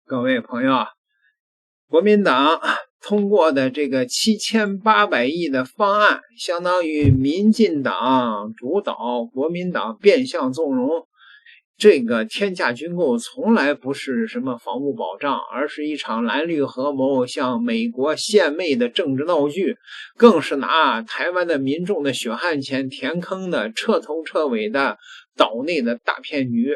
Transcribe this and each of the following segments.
各位朋友，國民黨通過的這個7800億的方案，相當於民進黨主導，國民黨變相縱容。這個天價軍購從來不是什麼防務保障，而是一場藍綠合謀向美國獻媚的政治鬧劇，更是拿台灣的民眾的血汗錢填坑的徹頭徹尾的島內的大騙局。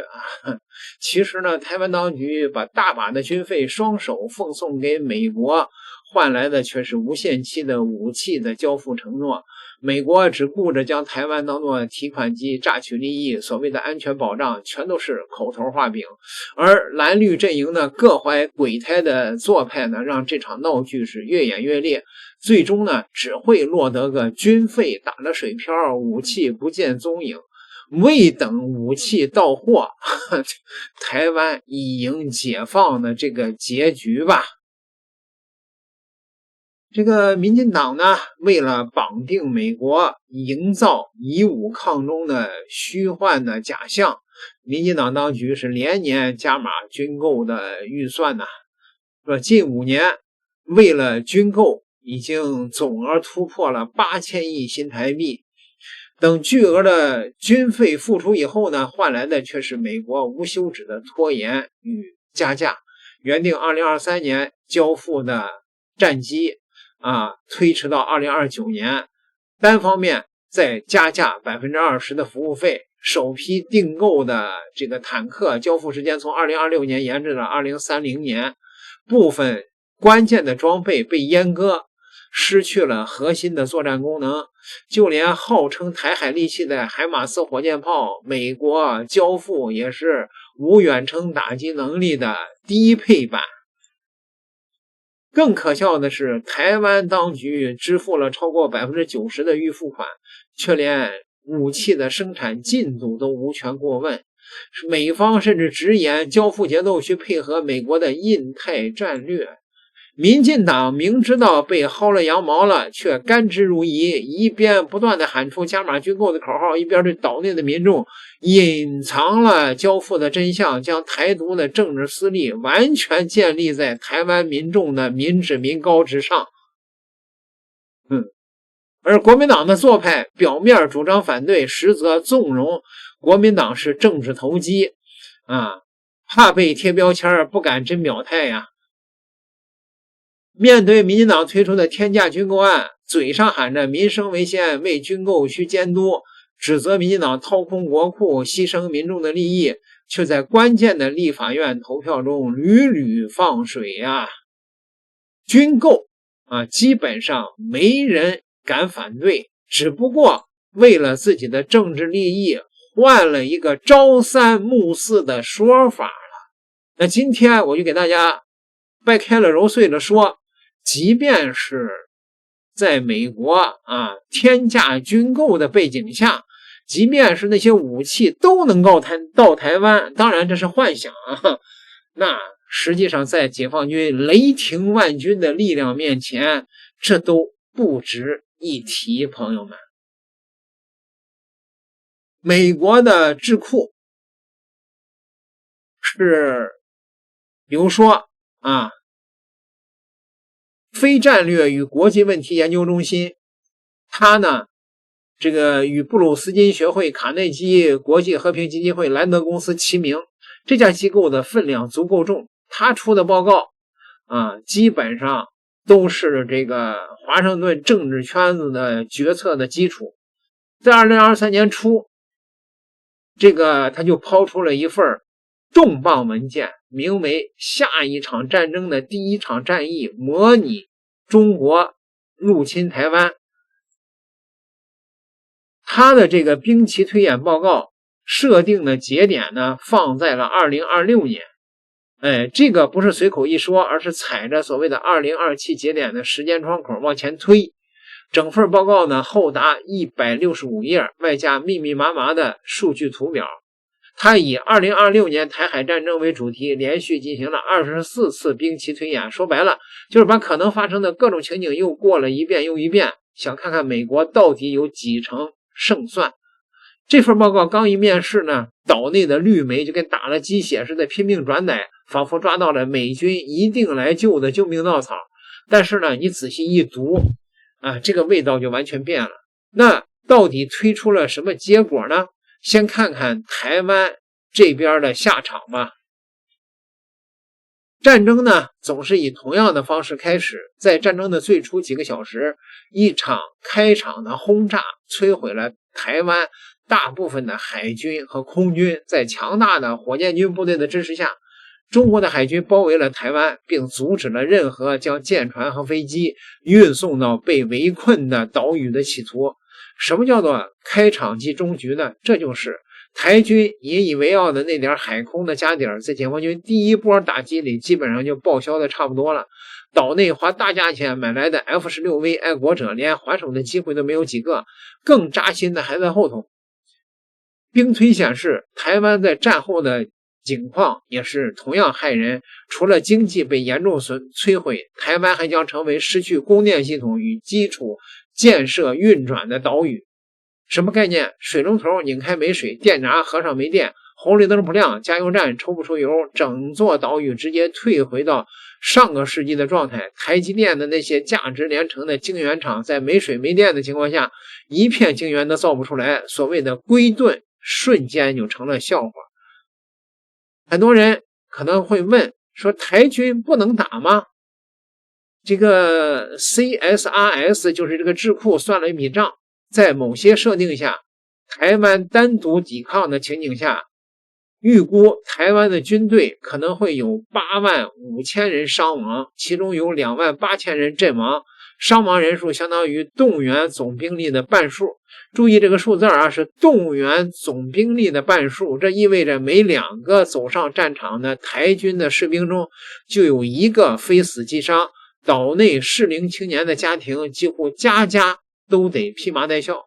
其實呢，台灣當局把大把的軍費雙手奉送給美國，換來的卻是無限期的武器的交付承諾。美國只顧着將台灣當作提款機榨取利益，所謂的安全保障全都是口頭畫餅。而藍綠陣營呢，各懷鬼胎的做派呢，讓這場鬧劇是越演越烈，最終呢只會落得個軍費打了水漂，武器不見蹤影。未等武器到貨，台灣已經解放的這個結局吧。這個民進黨呢，為了綁定美國，營造以武抗中的虛幻的假象，民進黨當局是連年加碼軍購的預算呢。說近5年為了軍購，已經總額突破了8000億新台幣。等巨額的軍費付出以後呢，換來的卻是美國無休止的拖延與加價。原定2023年交付的戰機推遲到2029年，單方面再加價20%的服務費，首批訂購的這個坦克交付時間從2026年延至了2030年，部分關鍵的裝備被閹割，失去了核心的作戰功能，就連號稱台海利器的海馬斯火箭炮，美國交付也是無遠程打擊能力的低配版。更可笑的是，台灣當局支付了超過90%的預付款，卻連武器的生產進度都無權過問。美方甚至直言交付節奏去配合美國的印太戰略。民進黨明知道被薅了羊毛了，卻甘之如飴，一邊不斷地喊出加碼軍購的口號，一邊對島內的民眾隱藏了交付的真相，將台獨的政治私利完全建立在台灣民眾的民脂民膏之上。而國民党的做派表面主張反對，實則縱容國民黨是政治投機怕被貼標籤，不敢真表態呀。面對民進黨推出的天價軍購案，嘴上喊着民生為先，為軍購需監督，指責民進黨掏空國庫，犧牲民眾的利益，卻在關鍵的立法院投票中屢屢放水呀。軍購基本上沒人敢反對，只不過為了自己的政治利益，換了一個朝三暮四的說法了。那今天我就给大家掰開了揉碎了說，即便是在美國天價軍購的背景下，即便是那些武器都能夠到台灣，當然這是幻想那實際上在解放軍雷霆萬鈞的力量面前，這都不值一提。朋友們，美國的智庫是比如說非戰略與國際問題研究中心，它呢這個與布魯斯金學會、卡內基國際和平基金會、蘭德公司齊名，這家機構的分量足夠重，他出的報告基本上都是這個華盛頓政治圈子的決策的基礎。在2023年初，這個他就拋出了一份重磅文件，名為下一場戰爭的第一場戰役模擬中國入侵台灣。他的這個兵棋推演報告設定的節點呢，放在了2026年。這個不是隨口一說，而是踩着所謂的2027節點的時間窗口往前推。整份報告呢厚達165頁，外加密密麻麻的數據圖表。他以2026年台海戰爭為主題，連續進行了24次兵棋推演。說白了，就是把可能發生的各種情景又過了一遍又一遍，想看看美國到底有幾成胜算。这份報告刚一面世呢，島內的綠媒就跟打了雞血似的拼命轉載，仿佛抓到了美軍一定來救的救命稻草。但是呢，你仔細一讀啊，這個味道就完全变了。那到底推出了什麼結果呢？先看看台灣這邊的下場吧。戰爭呢，總是以同樣的方式開始。在戰爭的最初幾個小時，一場開場的轟炸摧毀了台灣大部分的海軍和空軍。在強大的火箭軍部隊的支持下，中國的海軍包圍了台灣，並阻止了任何將艦船和飛機運送到被圍困的島嶼的企圖。什麼叫做開場即終局呢？這就是台軍引以為傲的那點海空的家底兒，在解放軍第一波打擊裡基本上就報銷的差不多了。島內花大價錢買來的 F-16V 愛國者連還手的機會都沒有幾個，更扎心的還在後頭。兵推顯示，台灣在戰後的境況也是同樣駭人，除了經濟被嚴重摧毀，台灣還將成為失去供電系統與基礎建設運轉的島嶼。什麼概念？水龍頭擰開沒水，電閘合上沒電，紅綠燈不亮，加油站抽不出油，整座島嶼直接退回到上個世紀的狀態。台積電的那些價值連城的晶圓廠，在沒水沒電的情況下，一片晶圓都造不出來，所謂的龜盾瞬間就成了笑话。很多人可能會問說，台軍不能打嗎？這個 CSRS 就是這個智庫算了一筆賬，在某些設定下，台灣單獨抵抗的情景下，預估台灣的軍隊可能會有85000人傷亡，其中有28000人陣亡，傷亡人數相當於動員總兵力的半數。注意這個數字啊，是動員總兵力的半數，這意味着每2個走上戰場的台軍的士兵中就有1個非死即傷。島內適齡青年的家庭幾乎家家都得披麻戴孝。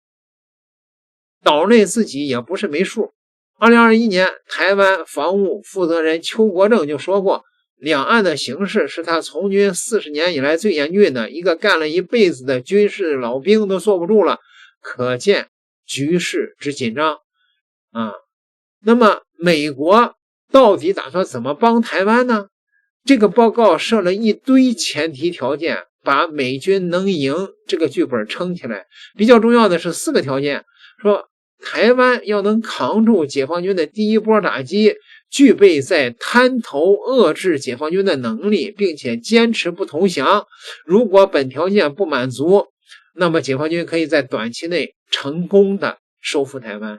島內自己也不是沒數。2021年，台灣防務負責人邱國正就說過，兩岸的形勢是他從軍40年以來最嚴峻的，一個幹了一輩子的軍事老兵都坐不住了，可見局勢之緊張啊。那麼美國到底打算怎麼幫台灣呢？這個報告設了一堆前提條件，把美軍能贏這個劇本撐起來。比較重要的是4個條件，說台灣要能扛住解放軍的第一波打擊，具備在灘頭遏制解放軍的能力，並且堅持不投降。如果本條件不滿足，那麼解放軍可以在短期內成功的收復台灣。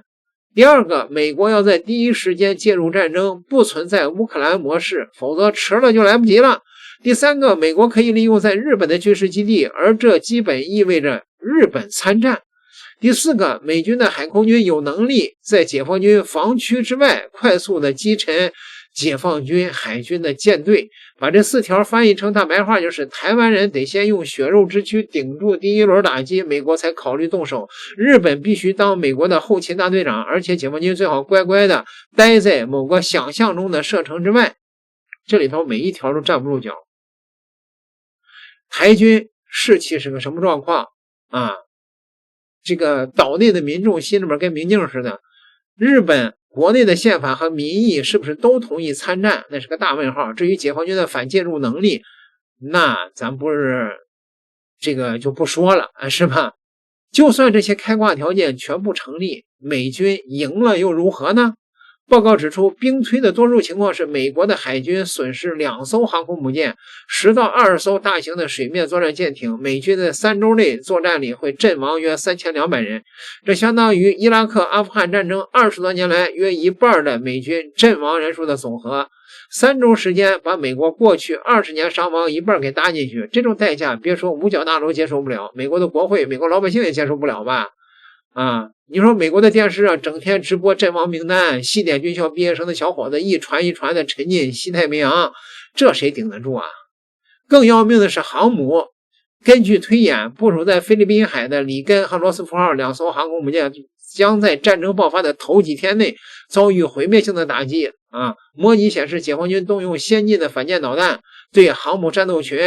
第二個，美國要在第一時間介入戰爭，不存在烏克蘭模式，否則遲了就來不及了。第三個，美國可以利用在日本的軍事基地，而這基本意味着日本參戰。第四個，美軍的海空軍有能力在解放軍防區之外快速的擊沉解放軍海軍的艦隊。把這4條翻譯成大白話，就是台灣人得先用血肉之軀頂住第一輪打擊，美國才考慮動手。日本必須當美國的後勤大隊長，而且解放軍最好乖乖的待在某個想象中的射程之外。這裡頭每一條都站不住腳。台軍士氣是個什麼狀況啊？這個島內的民眾心裡面跟明鏡似的。日本國內的憲法和民意是不是都同意參戰？那是個大問號。至於解放軍的反介入能力，那咱不是這個就不說了，是吧？就算這些開掛條件全部成立，美軍贏了又如何呢？報告指出，兵推的多數情況是美國的海軍損失2艘航空母艦，10到20艘大型的水面作戰艦艇。美軍在3周內作戰裡會陣亡約3200人，這相當於伊拉克、阿富汗戰爭20多年來約一半的美軍陣亡人數的總和。3周時間把美國過去20年傷亡一半給搭進去，這種代價別說五角大樓接受不了，美國的國會、美國老百姓也接受不了吧？啊，你說美國的電視啊，整天直播陣亡名单，西点軍校畢業生的小伙子一船一船的沉進西太平洋，這誰頂得住啊？更要命的是航母，根據推演，部署在菲律賓海的里根和羅斯福號2艘航空母艦將在戰爭爆發的頭幾天內遭遇毀滅性的打擊啊！模擬顯示，解放軍動用先進的反艦導彈對航母戰鬥群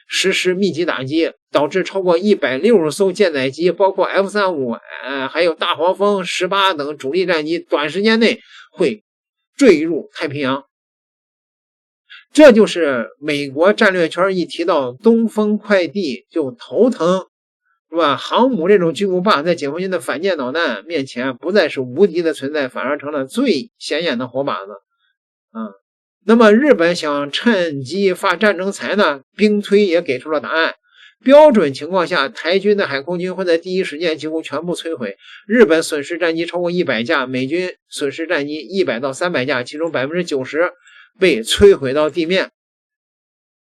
實施密集打擊，導致超過160艘艦載機，包括 F-35、還有大黃蜂、18等主力戰機，短時間內會墜入太平洋。這就是美國戰略圈一提到東風快递就頭疼，是吧？航母這種巨无霸在解放軍的反舰导彈面前不再是無敌的存在，反而成了最顯眼的活靶子。那麼日本想趁機發戰爭財呢？兵推也給出了答案。標準情況下，台軍的海空軍會在第一時間幾乎全部摧毀。日本損失戰機超過100架，美軍損失戰機100到300架，其中 90% 被摧毀到地面。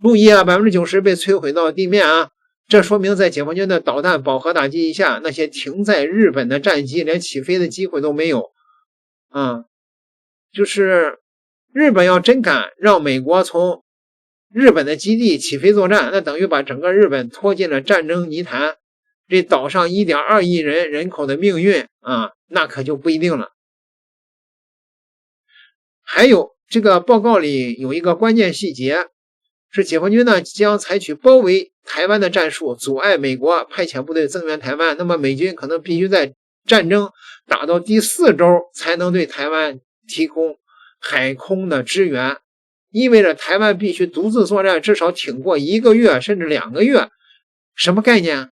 注意啊， 90% 被摧毀到地面啊！這說明在解放軍的導彈飽和打擊下，那些停在日本的戰機連起飛的機會都沒有。就是日本要真敢讓美國從日本的基地起飞作戰，那等於把整個日本拖進了戰爭泥潭。這島上 1.2 億人口的命運那可就不一定了。還有這個報告裡有一個關鍵細節，是解放軍呢將採取包圍台灣的戰術，阻礙美國派遣部隊增援台灣。那麼美軍可能必須在戰爭打到第4周才能對台灣提供海空的支援，意味着台灣必須獨自作戰，至少挺過1個月甚至2個月。什麼概念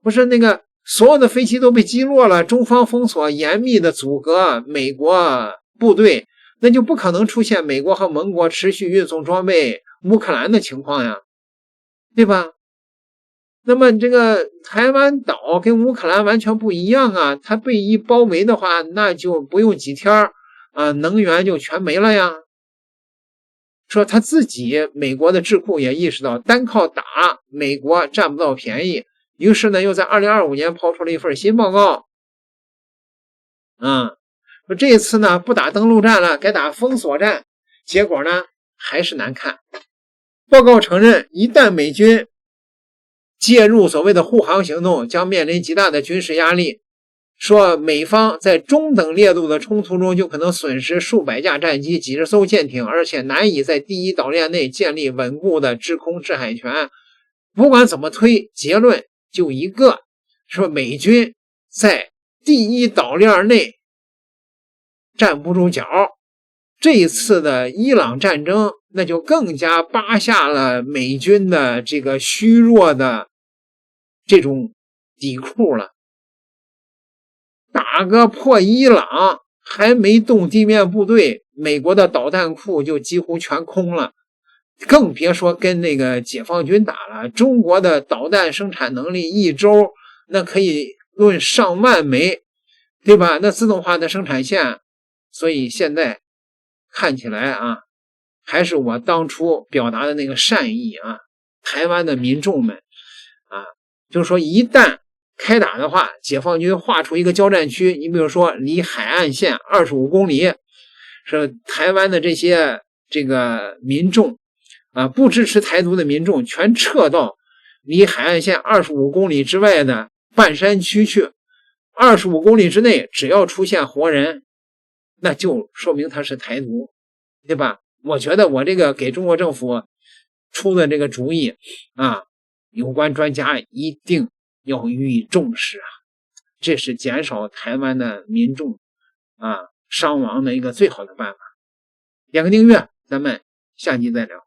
不是那個所有的飞机都被击落了，中方封锁嚴密的阻隔美國部隊，那就不可能出現美国和盟國持續運送装備烏克蘭的情況呀，對吧？那麼這個台灣島跟烏克蘭完全不一樣啊，它被一包圍的話，那就不用幾天能源就全沒了呀。說他自己美國的智庫也意识到单靠打美國占不到便宜，於是呢又在2025年拋出了一份新報告。说這次呢不打登陸戰了，改打封鎖戰，結果呢還是難看。報告承認，一旦美軍介入所謂的護航行動，將面臨極大的軍事壓力。說美方在中等烈度的衝突中就可能損失数百架戰機、幾十艘艦艇，而且難以在第一島鏈內建立穩固的制空制海權。不管怎麼推，結論就一個，說美軍在第一島鏈內站不住腳。這一次的伊朗戰爭，那就更加扒下了美軍的這個虛弱的這種底褲了。打個破伊朗，還沒動地面部隊，美國的導彈庫就幾乎全空了，更別說跟那個解放軍打了。中國的導彈生產能力一周那可以論上萬枚，對吧？那自动化的生產線，所以現在看起來還是我当初表達的那個善意台灣的民眾們就是說一旦開打的話，解放軍劃出一個交戰區，你比如說離海岸線25公里，說台灣的這些這個民眾不支持台獨的民眾全撤到離海岸線25公里之外的半山區去，25公里之內只要出現活人，那就說明他是台獨，對吧？我覺得我這個給中國政府出的這個主意有關專家一定要予以重視這是減少台灣的民眾傷亡的一個最好的辦法。點個訂閱，咱們下集再聊。